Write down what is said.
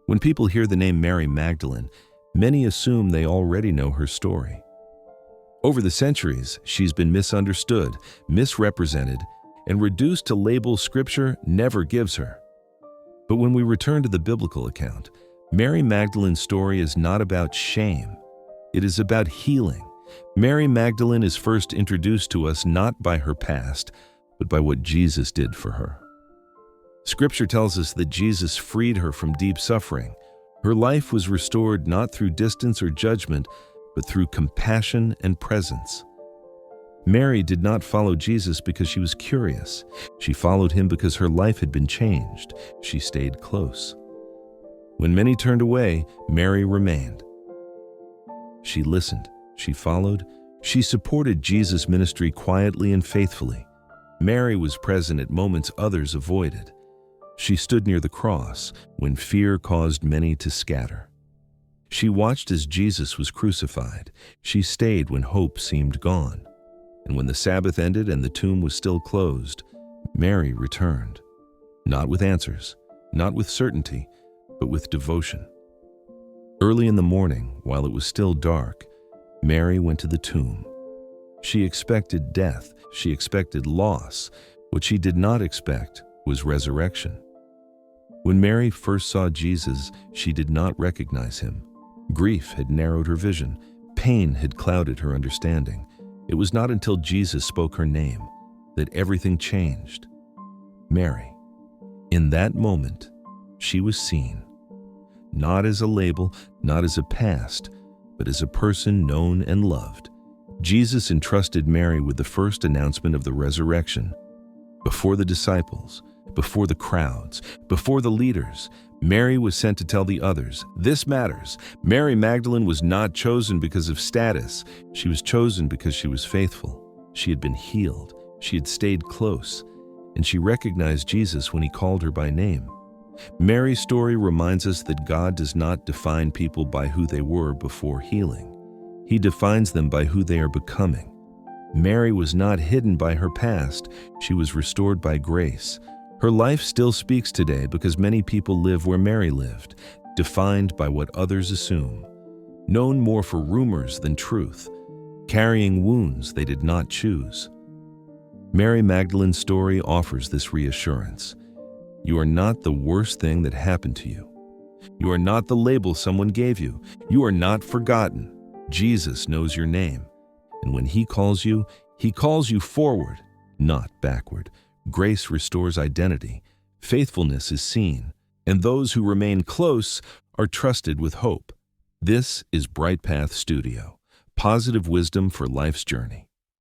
When people hear the name Mary Magdalene, many assume they already know her story. Over the centuries, she's been misunderstood, misrepresented, and reduced to labels Scripture never gives her. But when we return to the biblical account, Mary Magdalene's story is not about shame. It is about healing. Mary Magdalene is first introduced to us not by her past, but by what Jesus did for her. Scripture tells us that Jesus freed her from deep suffering. Her life was restored not through distance or judgment, but through compassion and presence. Mary did not follow Jesus because she was curious. She followed him because her life had been changed. She stayed close. When many turned away, Mary remained. She listened. She followed. She supported Jesus' ministry quietly and faithfully. Mary was present at moments others avoided. She stood near the cross when fear caused many to scatter. She watched as Jesus was crucified. She stayed when hope seemed gone. And when the Sabbath ended and the tomb was still closed, Mary returned. Not with answers, not with certainty, but with devotion. Early in the morning, while it was still dark, Mary went to the tomb. She expected death. She expected loss. What she did not expect was resurrection. When Mary first saw Jesus, she did not recognize him. Grief had narrowed her vision. Pain had clouded her understanding. It was not until Jesus spoke her name that everything changed. Mary. In that moment, she was seen. Not as a label, not as a past, but as a person known and loved. Jesus entrusted Mary with the first announcement of the resurrection. Before the disciples, before the crowds, before the leaders, Mary was sent to tell the others, this matters. Mary Magdalene was not chosen because of status. She was chosen because she was faithful. She had been healed. She had stayed close. And she recognized Jesus when he called her by name. Mary's story reminds us that God does not define people by who they were before healing. He defines them by who they are becoming. Mary was not hidden by her past. She was restored by grace. Her life still speaks today because many people live where Mary lived, defined by what others assume, known more for rumors than truth, carrying wounds they did not choose. Mary Magdalene's story offers this reassurance. You are not the worst thing that happened to you. You are not the label someone gave you. You are not forgotten. Jesus knows your name. And when he calls you forward, not backward. Grace restores identity. Faithfulness is seen. And those who remain close are trusted with hope. This is Bright Path Studio, positive wisdom for life's journey.